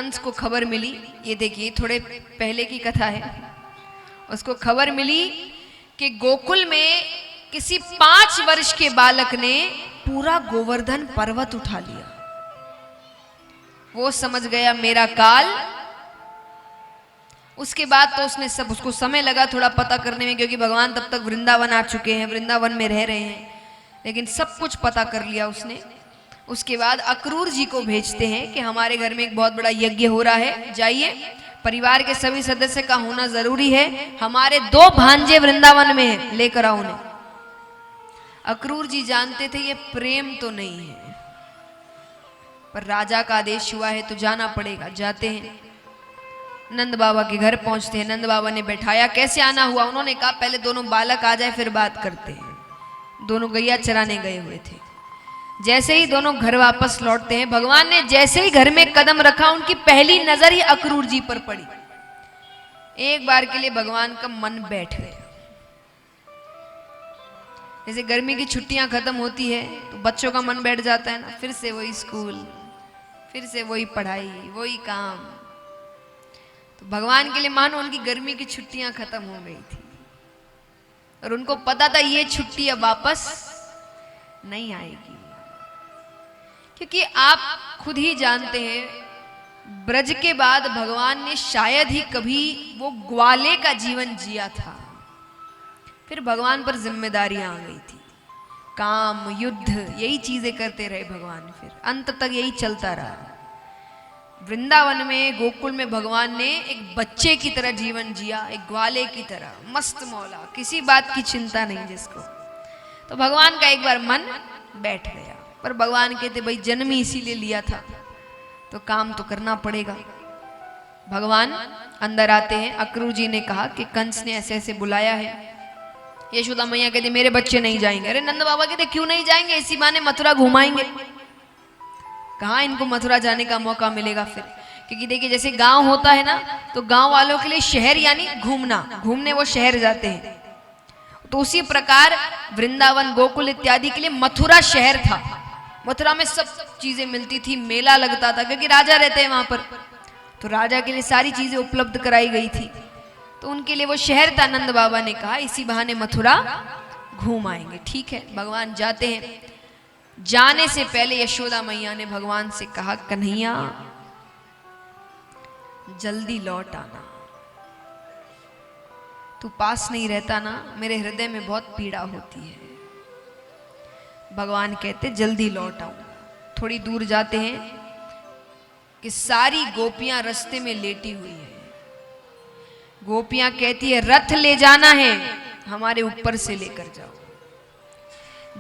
कंस को खबर मिली, ये देखिए थोड़े पहले की कथा है, उसको खबर मिली कि गोकुल में किसी 5 वर्ष के बालक ने पूरा गोवर्धन पर्वत उठा लिया। वो समझ गया मेरा काल। उसके बाद तो उसको समय लगा थोड़ा पता करने में, क्योंकि भगवान तब तक वृंदावन आ चुके हैं, वृंदावन में रह रहे हैं, लेकिन सब कुछ पता कर लिया उसने। उसके बाद अक्रूर जी को भेजते हैं कि हमारे घर में एक बहुत बड़ा यज्ञ हो रहा है, जाइए, परिवार के सभी सदस्य का होना जरूरी है, हमारे 2 भांजे वृंदावन में हैं, लेकर आओ उन्हें। अक्रूर जी जानते थे ये प्रेम तो नहीं है, पर राजा का आदेश हुआ है तो जाना पड़ेगा। जाते हैं, नंद बाबा के घर पहुंचते हैं। नंद बाबा ने बैठाया, कैसे आना हुआ? उन्होंने कहा पहले दोनों बालक आ जाए फिर बात करते हैं। दोनों गैया चराने गए हुए थे। जैसे ही दोनों घर वापस लौटते हैं, भगवान ने जैसे ही घर में कदम रखा, उनकी पहली नजर ही अक्रूर जी पर पड़ी। एक बार के लिए भगवान का मन बैठ गया। जैसे गर्मी की छुट्टियां खत्म होती है तो बच्चों का मन बैठ जाता है ना, फिर से वही स्कूल, फिर से वही पढ़ाई, वही काम। तो भगवान के लिए मानो उनकी गर्मी की छुट्टियां खत्म हो गई थी, और उनको पता था ये छुट्टी अब वापस नहीं आएगी। क्योंकि आप खुद ही जानते हैं, ब्रज के बाद भगवान ने शायद ही कभी वो ग्वाले का जीवन जिया था। फिर भगवान पर जिम्मेदारियां आ गई थी, काम, युद्ध, यही चीजें करते रहे भगवान। फिर अंत तक यही चलता रहा। वृंदावन में, गोकुल में भगवान ने एक बच्चे की तरह जीवन जिया, एक ग्वाले की तरह, मस्त मौला, किसी बात की चिंता नहीं जिसको। तो भगवान का एक बार मन बैठ गया। पर भगवान कहते भाई जन्म ही इसीलिए लिया था तो काम तो करना पड़ेगा। भगवान अंदर आते हैं। अक्रूर जी ने कहा कि कंस ने ऐसे ऐसे बुलाया है। यशोदा मैया कहती मेरे बच्चे नहीं जाएंगे। अरे नंद बाबा कहते क्यों नहीं जाएंगे, इसी बहाने मथुरा घुमाएंगे। कहाँ इनको मथुरा जाने का मौका मिलेगा फिर? क्योंकि देखिए जैसे गांव होता है ना, तो गांव वालों के लिए शहर यानी घूमना, घूमने वो शहर जाते हैं। तो उसी प्रकार वृंदावन, गोकुल इत्यादि के लिए मथुरा शहर था। मथुरा में सब चीजें मिलती थी, मेला लगता था, क्योंकि राजा रहते हैं वहां पर, तो राजा के लिए सारी चीजें उपलब्ध कराई गई थी। तो उनके लिए वो शहर था। नंद बाबा ने कहा इसी बहाने मथुरा घूम आएंगे। ठीक है, भगवान जाते हैं। जाने से पहले यशोदा मैया ने भगवान से कहा कन्हैया जल्दी लौट आना, तू पास नहीं रहता ना, मेरे हृदय में बहुत पीड़ा होती है। भगवान कहते जल्दी लौट आऊं। थोड़ी दूर जाते हैं कि सारी गोपियां रास्ते में लेटी हुई है। गोपियां कहती है रथ ले जाना है, हमारे ऊपर से लेकर जाओ,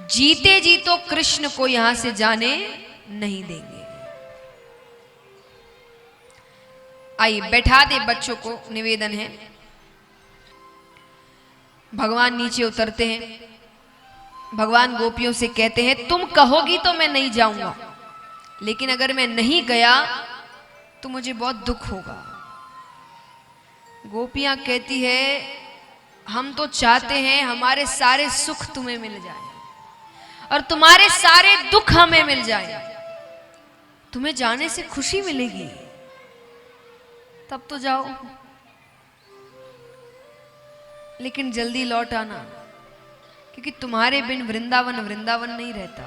जीते जी तो कृष्ण को यहां से जाने नहीं देंगे। आइए बैठा दे बच्चों को, निवेदन है। भगवान नीचे उतरते हैं। भगवान गोपियों से कहते हैं तुम कहोगी तो मैं नहीं जाऊंगा, लेकिन अगर मैं नहीं गया तो मुझे बहुत दुख होगा। गोपियां कहती है हम तो चाहते हैं हमारे सारे सुख तुम्हें मिल जाए और तुम्हारे सारे दुख हमें मिल जाए। तुम्हें जाने से खुशी मिलेगी तब तो जाओ, लेकिन जल्दी लौट आना, क्योंकि तुम्हारे बिन वृंदावन वृंदावन नहीं रहता।